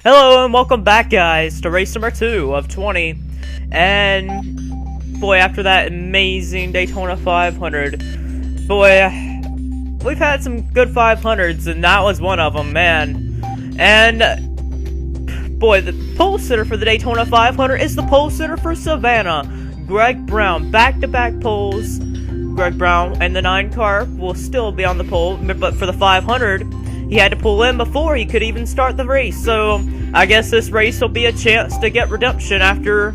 Hello and welcome back, guys, to race number 2 of 20. And boy, after that amazing Daytona 500, boy, we've had some good 500s, and that was one of them, man. And boy, the pole sitter for the Daytona 500 is the pole sitter for Savannah, Greg Brown. Back-to-back poles. Greg Brown and the 9 car will still be on the pole, but for the 500, he had to pull in before he could even start the race. So I guess this race will be a chance to get redemption after,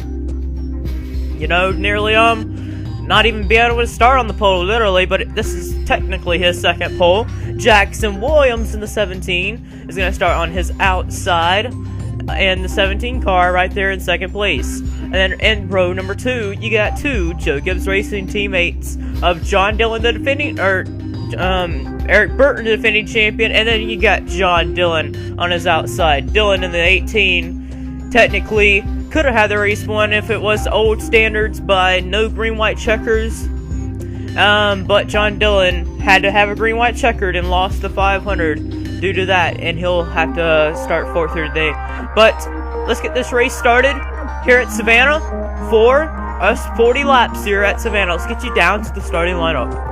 you know, nearly not even being able to start on the pole, literally. But this is technically his second pole. Jackson Williams in the 17 is going to start on his outside, and the 17 car right there in second place. And then in row number 2, you got 2 Joe Gibbs Racing teammates of John Dillon, the defending, Eric Burton, the defending champion, and then you got John Dillon on his outside. Dillon in the 18 technically could have had the race won if it was old standards by no green-white checkers. But John Dillon had to have a green-white checkered and lost the 500 due to that, and he'll have to start 4th here today. But let's get this race started here at Savannah for us 40 laps here at Savannah. Let's get you down to the starting lineup.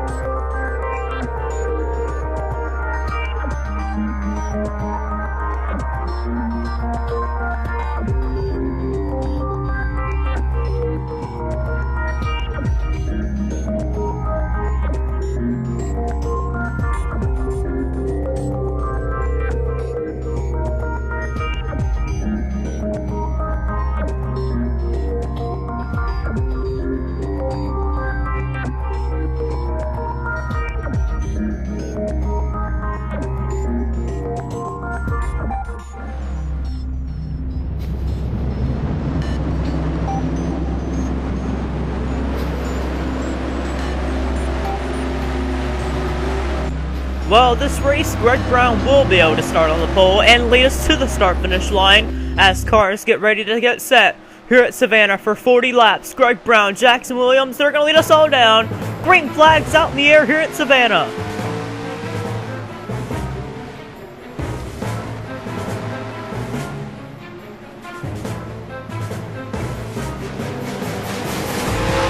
Well, this race, Greg Brown will be able to start on the pole and lead us to the start-finish line as cars get ready to get set here at Savannah for 40 laps. Greg Brown, Jackson Williams, they're going to lead us all down. Green flags out in the air here at Savannah.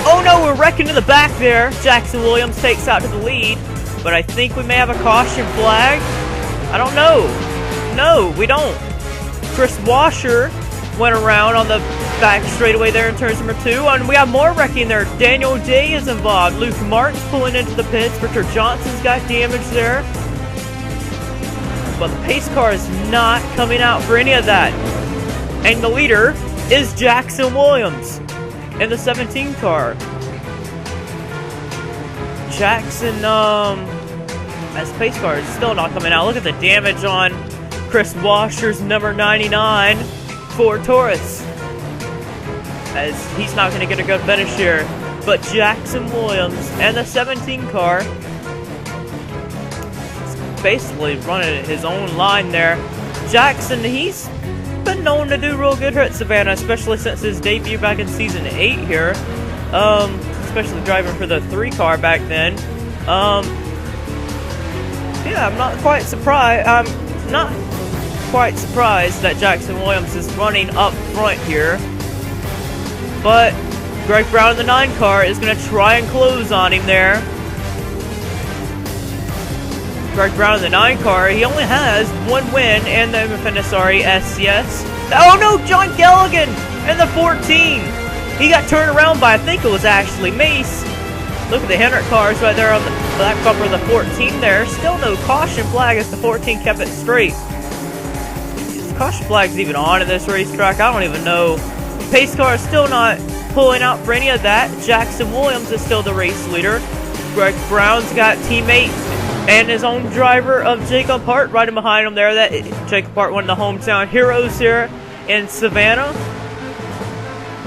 Oh no, we're wrecking to the back there. Jackson Williams takes out to the lead. But I think we may have a caution flag. I don't know. No, we don't. Chris Washer went around on the back straightaway there in turns number 2. And we have more wrecking there. Daniel Day is involved. Luke Martin's pulling into the pits. Richard Johnson's got damage there. But the pace car is not coming out for any of that. And the leader is Jackson Williams in the 17 car. Jackson, as pace car is still not coming out. Look at the damage on Chris Washer's number 99 Ford Taurus, as he's not going to get a good finish here. But Jackson Williams and the 17 car is basically running his own line there. Jackson, he's been known to do real good here at Savannah, especially since his debut back in season 8 here. Especially driving for the 3 car back then. Yeah, I'm not quite surprised. I'm not quite surprised that Jackson Williams is running up front here. But Greg Brown in the 9 car is going to try and close on him there. Greg Brown in the 9 car, he only has 1 win in the MFNSRA SCS. Oh no, John Gelligan in the 14. He got turned around by, I think it was actually Mace. Look at the Hendrick cars right there on the back bumper of the 14 there. Still no caution flag as the 14 kept it straight. Is caution flags even on in this racetrack? I don't even know. Pace car is still not pulling out for any of that. Jackson Williams is still the race leader. Greg Brown's got teammate and his own driver of Jacob Hart riding behind him there. That Jacob Hart, one of the hometown heroes here in Savannah.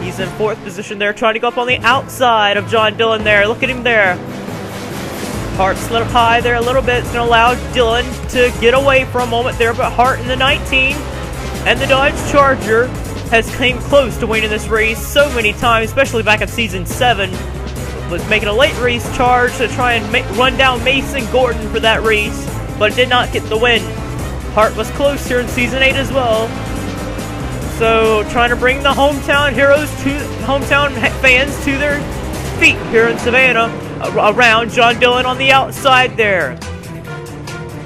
He's in 4th position there, trying to go up on the outside of John Dillon there. Look at him there. Hart slid up high there a little bit. It's going to allow Dillon to get away for a moment there, but Hart in the 19 and the Dodge Charger has came close to winning this race so many times, especially back in season 7. Was making a late race charge to try and run down Mason Gordon for that race, but did not get the win. Hart was close here in season 8 as well. So trying to bring the hometown heroes hometown fans to their feet here in Savannah. Around John Dillon on the outside there.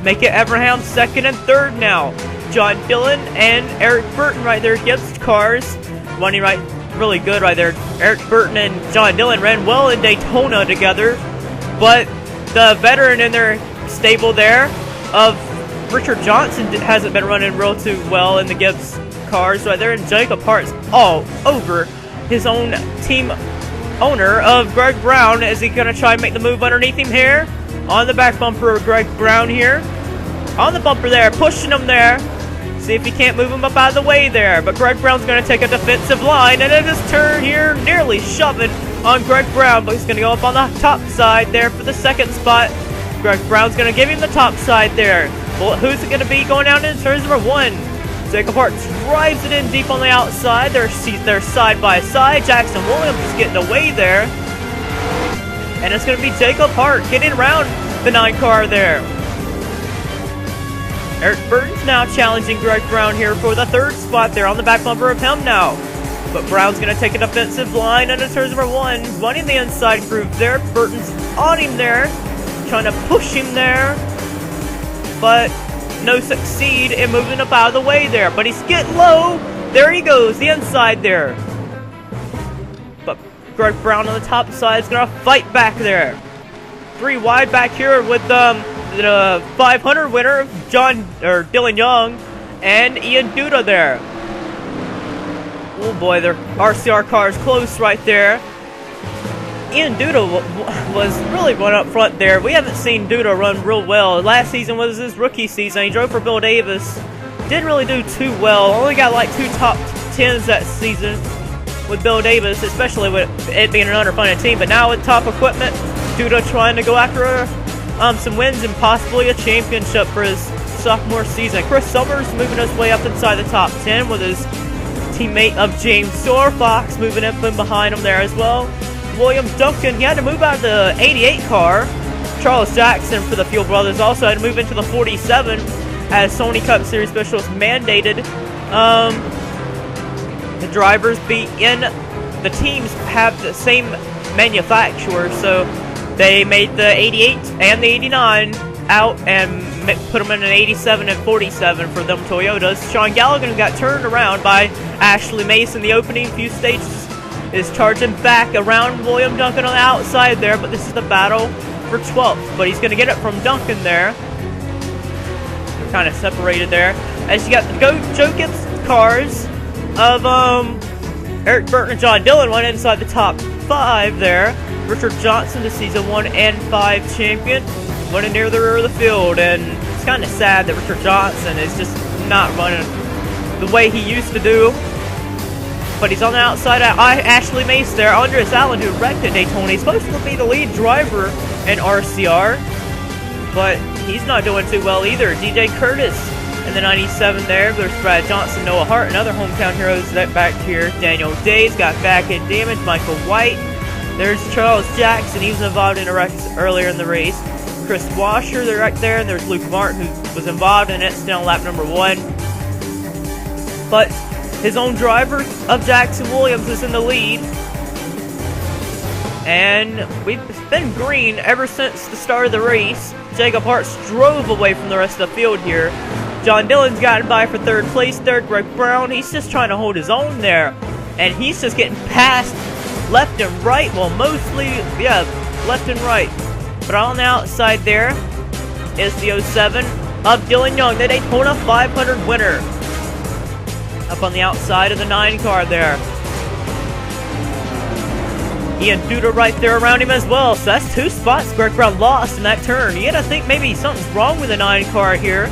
Make it Abraham second and third now. John Dillon and Eric Burton right there. Gibbs cars running really good right there. Eric Burton and John Dillon ran well in Daytona together, but the veteran in their stable there of Richard Johnson hasn't been running real too well in the Gibbs cars right there, and Jacob Hart's all over his own team owner of Greg Brown. Is he going to try and make the move underneath him here? On the back bumper of Greg Brown here. On the bumper there, pushing him there. See if he can't move him up out of the way there. But Greg Brown's going to take a defensive line, and in this turn here, nearly shoving on Greg Brown, but he's going to go up on the top side there for the second spot. Greg Brown's going to give him the top side there. Well, who's it going to be going down in turns number one? Jacob Hart drives it in deep on the outside. They're side by side. Jackson Williams is getting away there. And it's going to be Jacob Hart getting around the 9 car there. Eric Burton's now challenging Greg Brown here for the third spot there on the back bumper of him now. But Brown's going to take a defensive line into turns number one. Running the inside groove there. Burton's on him there. Trying to push him there. But no succeed in moving up out of the way there, but he's getting low. There he goes, the inside there. But Greg Brown on the top side is gonna fight back there. 3 wide back here with the 500 winner Dylan Young and Ian Duda there. Oh boy, their RCR car is close right there. Ian Duda was really run up front there. We haven't seen Duda run real well. Last season was his rookie season. He drove for Bill Davis. Didn't really do too well. Only got like 2 top 10s that season with Bill Davis, especially with it being an underfunded team. But now with top equipment, Duda trying to go after some wins and possibly a championship for his sophomore season. Chris Summers moving his way up inside the top 10 with his teammate of James Fox moving up in behind him there as well. William Duncan, he had to move out of the 88 car. Charles Jackson for the Fuel Brothers also had to move into the 47 as Sony Cup Series specialists mandated the drivers be in, the teams have the same manufacturer, so they made the 88 and the 89 out and put them in an 87 and 47 for them Toyotas. Sean Gallagher got turned around by Ashley Mason. The opening few stages is charging back around William Duncan on the outside there, but this is the battle for 12th. But he's going to get it from Duncan there. They're kind of separated there. As you got the Joe Gibbs cars of Eric Burton and John Dillon went inside the top 5 there. Richard Johnson, the season 1 and 5 champion, running near the rear of the field. And it's kind of sad that Richard Johnson is just not running the way he used to do. But he's on the outside. Ashley Mace there. Andres Allen, who wrecked at Daytona. He's supposed to be the lead driver in RCR, but he's not doing too well either. DJ Curtis in the 97 there. There's Brad Johnson, Noah Hart, and other hometown heroes that back here. Daniel Days got back in damage. Michael White. There's Charles Jackson. He was involved in a wreck earlier in the race. Chris Washer, they're right there. And there's Luke Martin, who was involved in it, still on lap number 1. But his own driver of Jackson Williams is in the lead. And we've been green ever since the start of the race. Jacob Hart drove away from the rest of the field here. John Dillon's gotten by for 3rd place there. Greg Brown, he's just trying to hold his own there. And he's just getting passed left and right. Well, mostly, yeah, left and right. But on the outside there is the 07 of Dylan Young, the Daytona 500 winner. Up on the outside of the 9 car there. Ian Duda right there around him as well. So that's 2 spots Greg Brown lost in that turn. You had to think maybe something's wrong with the 9 car here.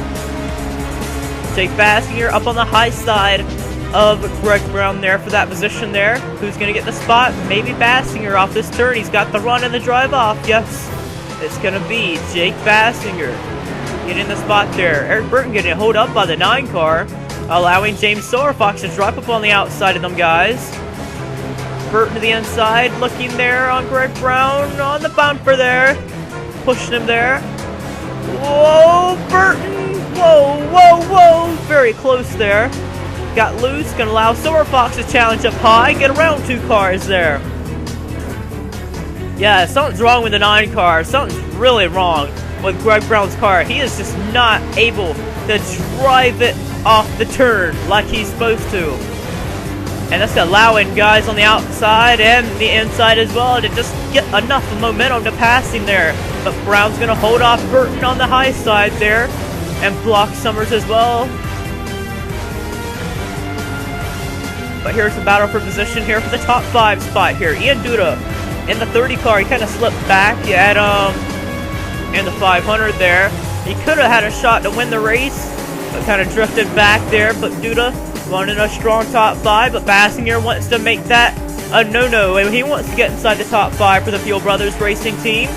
Jake Bassinger up on the high side of Greg Brown there for that position there. Who's going to get the spot? Maybe Bassinger off this turn. He's got the run and the drive off. Yes, it's going to be Jake Bassinger getting the spot there. Eric Burton getting hold up by the 9 car, allowing James Fox to drop up on the outside of them guys. Burton to the inside, looking there on Greg Brown on the bumper there. Pushing him there. Whoa, Burton! Whoa, whoa, whoa! Very close there. got loose, gonna allow Silver Fox to challenge up high, get around 2 cars there. Yeah, something's wrong with the 9 car. Something's really wrong with Greg Brown's car. He is just not able to drive it off the turn like he's supposed to. And that's allowing guys on the outside and the inside as well to just get enough momentum to pass him there. But Brown's going to hold off Burton on the high side there and block Summers as well. But here's the battle for position here for the top 5 spot here. Ian Duda in the 30 car. He kind of slipped back at in the 500 there. He could have had a shot to win the race, but kind of drifted back there. But Duda running a strong top 5, but Bassinger wants to make that a no-no, and he wants to get inside the top 5 for the Fuel Brothers Racing team.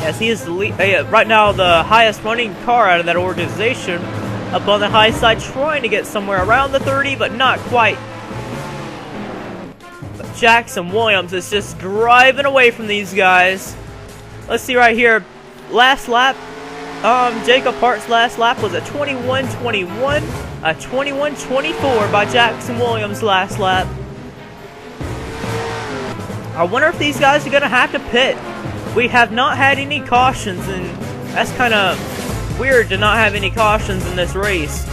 As he is the right now the highest running car out of that organization, up on the high side, trying to get somewhere around the 30, but not quite. But Jackson Williams is just driving away from these guys. Let's see right here, last lap. Jacob Hart's last lap was a 21:21. A 21:24 by Jackson Williams last lap. I wonder if these guys are going to have to pit. We have not had any cautions, and that's kind of weird to not have any cautions in this race.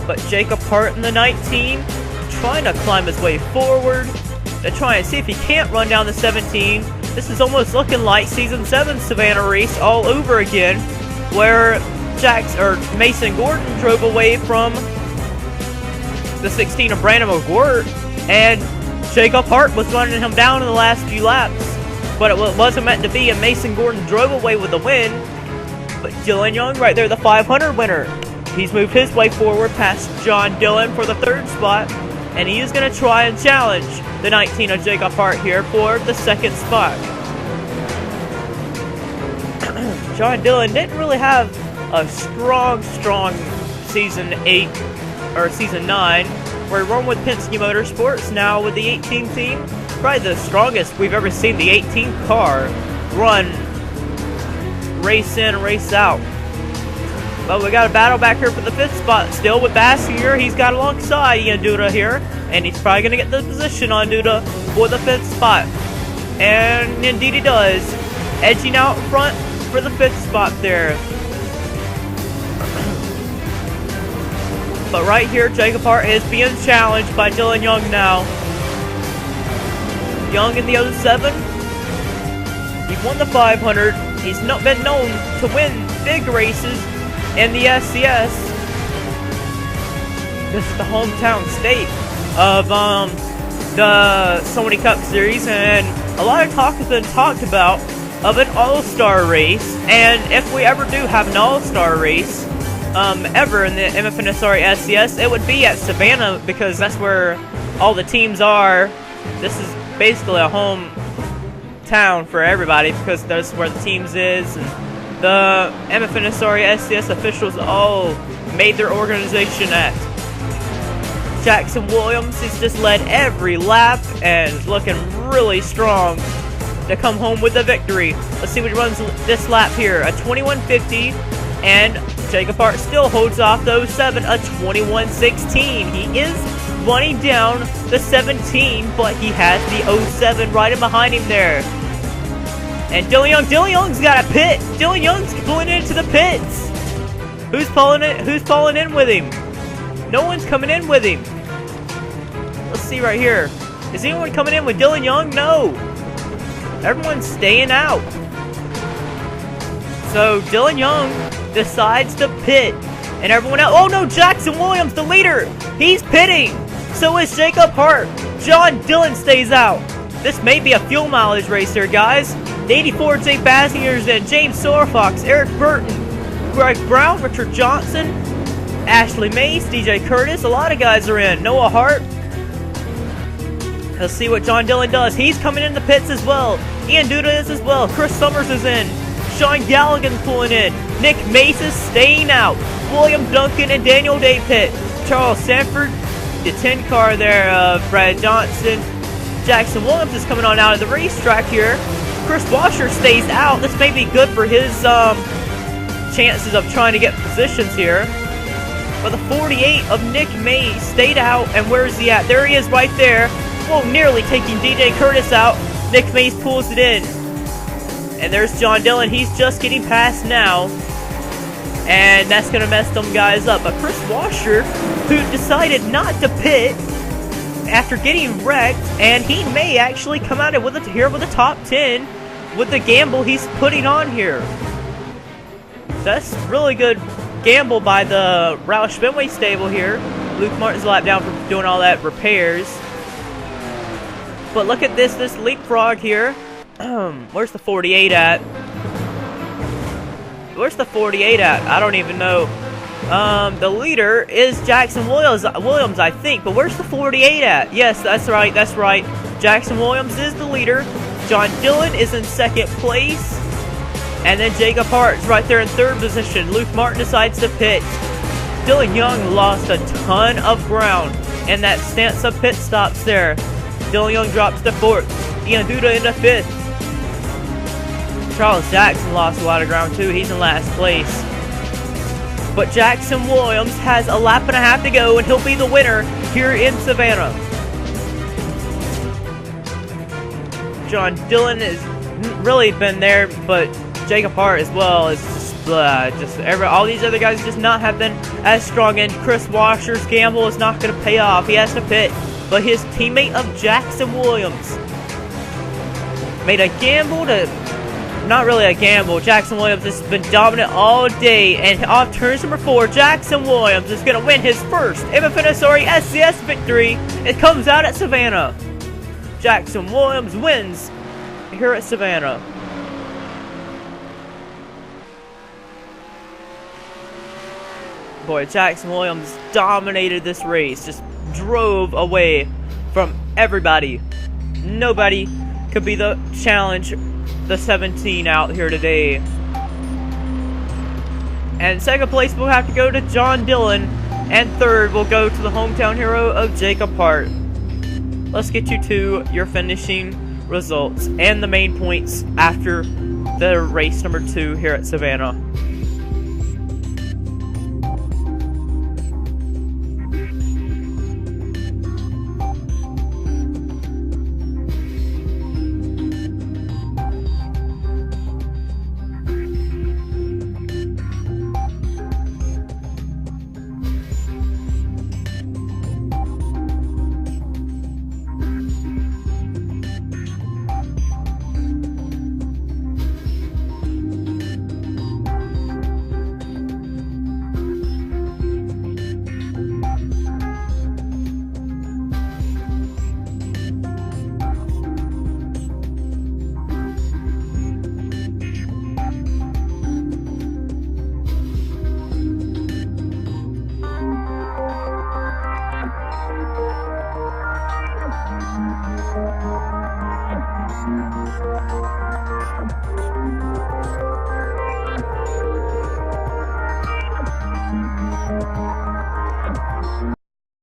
But Jacob Hart in the 19, trying to climb his way forward to try and see if he can't run down the 17. This is almost looking like Season 7 Savannah race all over again, where Mason Gordon drove away from the 16 of Brandon McGirt, and Jacob Hart was running him down in the last few laps. But it wasn't meant to be, and Mason Gordon drove away with the win. But Dylan Young right there, the 500 winner. He's moved his way forward past John Dillon for the 3rd spot, and he is going to try and challenge the 19 of Jacob Hart here for the 2nd spot. John Dillon didn't really have a strong Season 8 or Season 9, where he run with Penske Motorsports, now with the 18 team. Probably the strongest we've ever seen the 18 car run race in, race out. But we got a battle back here for the 5th spot still with Bassinger. He's got alongside Ian Duda here, and he's probably going to get the position on Duda for the 5th spot. And indeed he does, edging out front for the 5th spot there. But right here, Jacob Hart is being challenged by Dylan Young now. Young in the 07. He won the 500. He's not been known to win big races in the SCS. This is the hometown state of the Sony Cup Series, and a lot of talk has been talked about of an all-star race. And if we ever do have an all-star race ever in the MFNSRA SCS, it would be at Savannah, because that's where all the teams are. This is basically a home town for everybody, because that's where the teams is, and the MFNSRA SCS officials all made their organization at. Jackson Williams has just led every lap and looking really strong to come home with the victory. Let's see what he runs this lap here, a 21:50, and Jacob Hart still holds off the 07, a 21:16. He is running down the 17, but he has the 07 right in behind him there. And Dylan Young's got a pit. Dylan Young's pulling into the pits. Who's falling in with him? No one's coming in with him. Let's see right here. Is anyone coming in with Dylan Young? No. Everyone's staying out. So Dylan Young decides to pit, and everyone else. Oh no, Jackson Williams, the leader. He's pitting. So is Jacob Hart. John Dillon stays out. This may be a fuel mileage race here, guys. The 84 Jay Bassingers and James Silverfox, Eric Burton, Greg Brown, Richard Johnson, Ashley Mace, DJ Curtis. A lot of guys are in. Noah Hart. Let's see what John Dillon does. He's coming in the pits as well. Ian Duda is as well. Chris Summers is in. Sean Galligan pulling in. Nick Mace is staying out. William Duncan and Daniel Day pit. Charles Sanford, the 10 car there, Brad Johnson. Jackson Williams is coming on out of the racetrack here. Chris Washer stays out. This may be good for his chances of trying to get positions here. But the 48 of Nick May stayed out, and where is he at? There he is right there. Whoa, nearly taking DJ Curtis out. Nick Mays pulls it in. And there's John Dillon. He's just getting past now. And that's going to mess them guys up. But Chris Washer, who decided not to pit after getting wrecked, and he may actually come out with here with a top 10 with the gamble he's putting on here. That's really good gamble by the Roush Fenway stable here. Luke Martin's lap down for doing all that repairs. But look at this leapfrog here. Where's the 48 at? Where's the 48 at? I don't even know. The leader is Jackson Williams, I think. But where's the 48 at? Yes, that's right, that's right. Jackson Williams is the leader. John Dillon is in second place. And then Jacob Hart is right there in third position. Luke Martin decides to pit. Dylan Young lost a ton of ground in that stance of pit stops there. Dylan Young drops to fourth. Ian Duda into fifth. Charles Jackson lost a lot of ground too. He's in last place. But Jackson Williams has a lap and a half to go, and he'll be the winner here in Savannah. John Dillon has really been there, but Jacob Hart as well is all these other guys just not have been as strong. And Chris Washer's gamble is not going to pay off. He has to pit, but his teammate of Jackson Williams made a gamble to. Not really a gamble. Jackson Williams has been dominant all day, and off turns number 4, Jackson Williams is going to win his first MFNSRA SCS victory. It comes out at Savannah. Jackson Williams wins here at Savannah. Boy, Jackson Williams dominated this race. Just drove away from everybody. Nobody could be the challenge. The 17 out here today. And second place will have to go to John Dillon, and third will go to the hometown hero of Jacob Hart. Let's get you to your finishing results and the main points after the race number 2 here at Savannah.